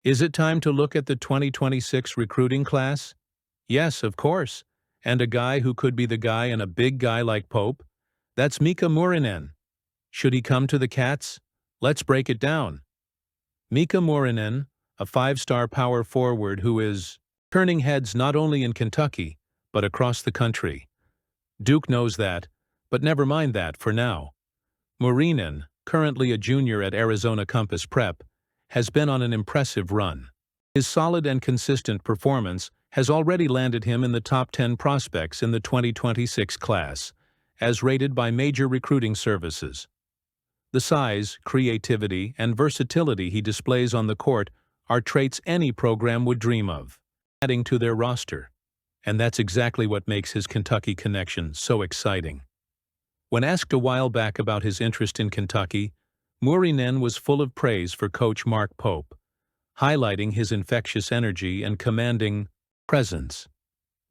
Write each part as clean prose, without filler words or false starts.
Is it time to look at the 2026 recruiting class? Yes, of course. And a guy who could be the guy and a big guy like Pope? That's Miikka Muurinen. Should he come to the Cats? Let's break it down. Miikka Muurinen, a five-star power forward who is turning heads not only in Kentucky, but across the country. Duke knows that, but never mind that for now. Murinan, currently a junior at Arizona Compass Prep, has been on an impressive run. His solid and consistent performance has already landed him in the top 10 prospects in the 2026 class, as rated by major recruiting services. The size, creativity, and versatility he displays on the court are traits any program would dream of, adding to their roster. And that's exactly what makes his Kentucky connection so exciting. When asked a while back about his interest in Kentucky, Murinan was full of praise for coach Mark Pope, highlighting his infectious energy and commanding presence.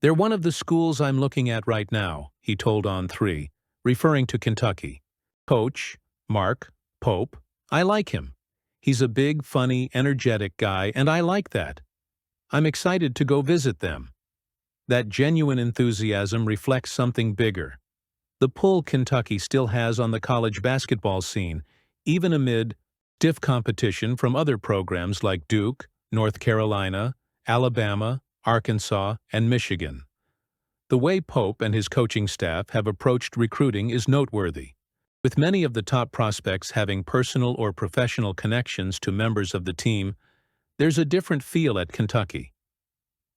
"They're one of the schools I'm looking at right now," he told On3, referring to Kentucky. "Coach Mark Pope, I like him. He's a big, funny, energetic guy, and I like that. I'm excited to go visit them." That genuine enthusiasm reflects something bigger: the pull Kentucky still has on the college basketball scene, even amid stiff competition from other programs like Duke, North Carolina, Alabama, Arkansas, and Michigan. The way Pope and his coaching staff have approached recruiting is noteworthy, with many of the top prospects having personal or professional connections to members of the team. There's a different feel at Kentucky.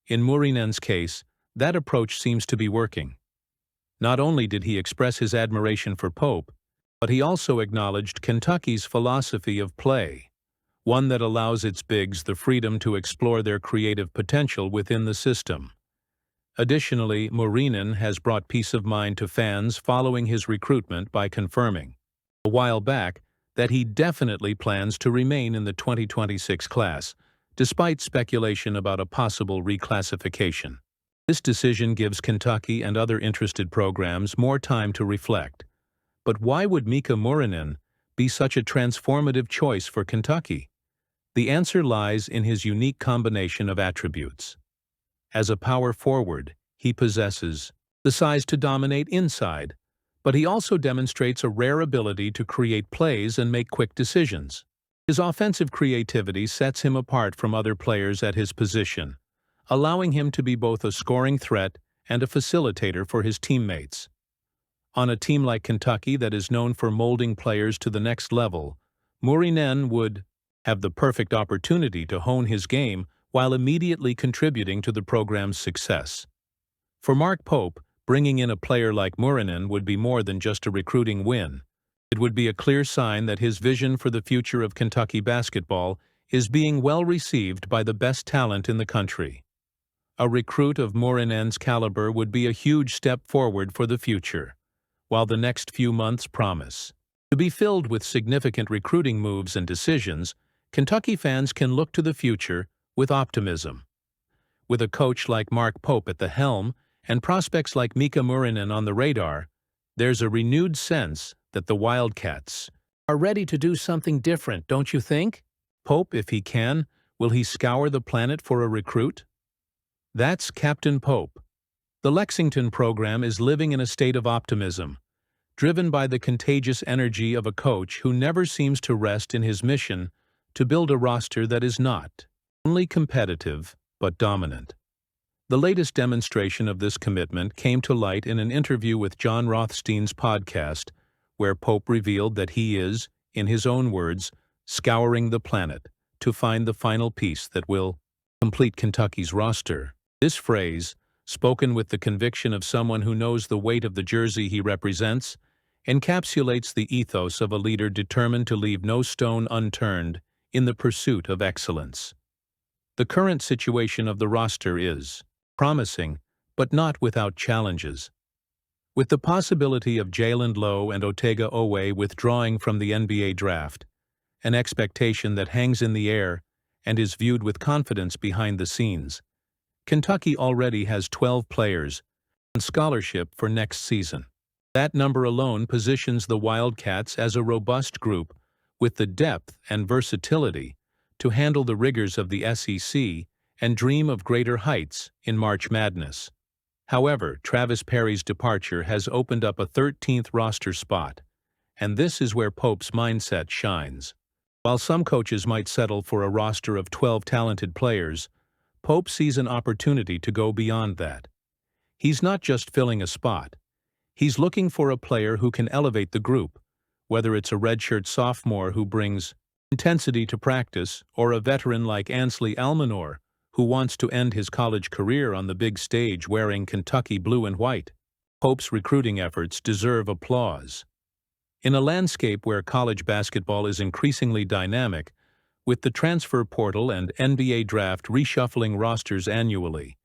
In Murinen's case, that approach seems to be working. Not only did he express his admiration for Pope, but he also acknowledged Kentucky's philosophy of play, one that allows its bigs the freedom to explore their creative potential within the system. Additionally, Murinan has brought peace of mind to fans following his recruitment by confirming, a while back, that he definitely plans to remain in the 2026 class, despite speculation about a possible reclassification. This decision gives Kentucky and other interested programs more time to reflect. But why would Miikka Muurinen be such a transformative choice for Kentucky? The answer lies in his unique combination of attributes. As a power forward, he possesses the size to dominate inside, but he also demonstrates a rare ability to create plays and make quick decisions. His offensive creativity sets him apart from other players at his position, allowing him to be both a scoring threat and a facilitator for his teammates. On a team like Kentucky that is known for molding players to the next level, Murinan would have the perfect opportunity to hone his game while immediately contributing to the program's success. For Mark Pope, bringing in a player like Murinan would be more than just a recruiting win. It would be a clear sign that his vision for the future of Kentucky basketball is being well received by the best talent in the country. A recruit of Murinen's caliber would be a huge step forward for the future, while the next few months promise to be filled with significant recruiting moves and decisions. Kentucky fans can look to the future with optimism. With a coach like Mark Pope at the helm and prospects like Miikka Muurinen on the radar, there's a renewed sense that the Wildcats are ready to do something different, don't you think? Pope, if he can, will he scour the planet for a recruit? That's Captain Pope. The Lexington program is living in a state of optimism, driven by the contagious energy of a coach who never seems to rest in his mission to build a roster that is not only competitive, but dominant. The latest demonstration of this commitment came to light in an interview with John Rothstein's podcast, where Pope revealed that he is, in his own words, scouring the planet to find the final piece that will complete Kentucky's roster. This phrase, spoken with the conviction of someone who knows the weight of the jersey he represents, encapsulates the ethos of a leader determined to leave no stone unturned in the pursuit of excellence. The current situation of the roster is promising, but not without challenges. With the possibility of Jalen Lowe and Otega Owe withdrawing from the NBA draft, an expectation that hangs in the air and is viewed with confidence behind the scenes, Kentucky already has 12 players on scholarship for next season. That number alone positions the Wildcats as a robust group with the depth and versatility to handle the rigors of the SEC and dream of greater heights in March Madness. However, Travis Perry's departure has opened up a 13th roster spot, and this is where Pope's mindset shines. While some coaches might settle for a roster of 12 talented players, Pope sees an opportunity to go beyond that. He's not just filling a spot. He's looking for a player who can elevate the group, whether it's a redshirt sophomore who brings intensity to practice or a veteran like Ansley Almanor who wants to end his college career on the big stage wearing Kentucky blue and white. Pope's recruiting efforts deserve applause. In a landscape where college basketball is increasingly dynamic, with the transfer portal and NBA draft reshuffling rosters annually,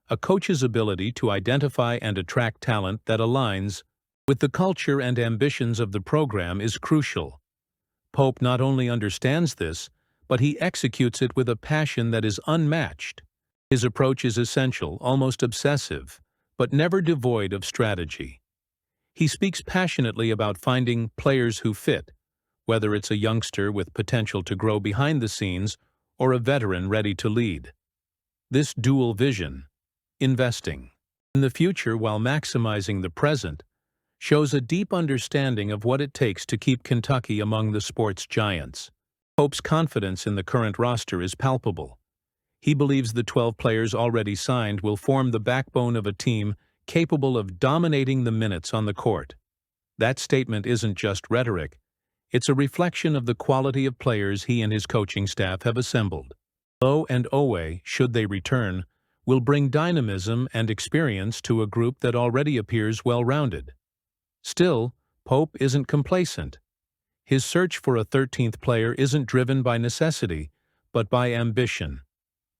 a coach's ability to identify and attract talent that aligns with the culture and ambitions of the program is crucial. Pope not only understands this, but he executes it with a passion that is unmatched. His approach is essential, almost obsessive, but never devoid of strategy. He speaks passionately about finding players who fit, whether it's a youngster with potential to grow behind the scenes or a veteran ready to lead. This dual vision, investing in the future while maximizing the present, shows a deep understanding of what it takes to keep Kentucky among the sports giants. Pope's confidence in the current roster is palpable. He believes the 12 players already signed will form the backbone of a team capable of dominating the minutes on the court. That statement isn't just rhetoric. It's a reflection of the quality of players he and his coaching staff have assembled. Lowe and Owe, should they return, will bring dynamism and experience to a group that already appears well-rounded. Still, Pope isn't complacent. His search for a 13th player isn't driven by necessity, but by ambition.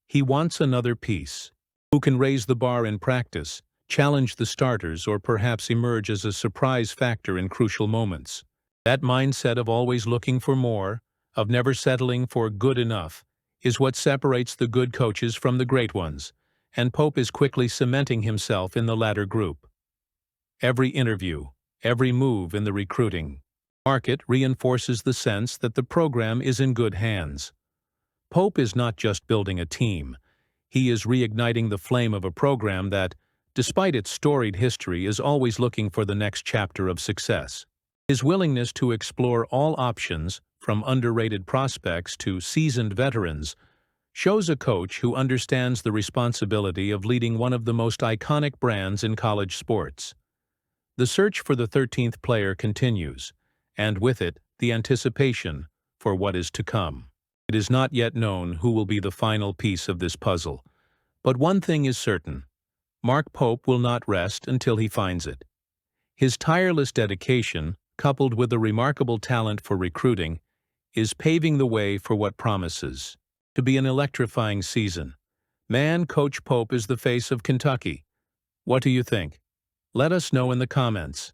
He wants another piece, who can raise the bar in practice, challenge the starters, or perhaps emerge as a surprise factor in crucial moments. That mindset of always looking for more, of never settling for good enough, is what separates the good coaches from the great ones, and Pope is quickly cementing himself in the latter group. Every interview, every move in the recruiting market reinforces the sense that the program is in good hands. Pope is not just building a team. He is reigniting the flame of a program that, despite its storied history, is always looking for the next chapter of success. His willingness to explore all options, from underrated prospects to seasoned veterans, shows a coach who understands the responsibility of leading one of the most iconic brands in college sports. The search for the 13th player continues, and with it, the anticipation for what is to come. It is not yet known who will be the final piece of this puzzle, but one thing is certain: Mark Pope will not rest until he finds it. His tireless dedication, coupled with a remarkable talent for recruiting, is paving the way for what promises to be an electrifying season. Man, Coach Pope is the face of Kentucky. What do you think? Let us know in the comments.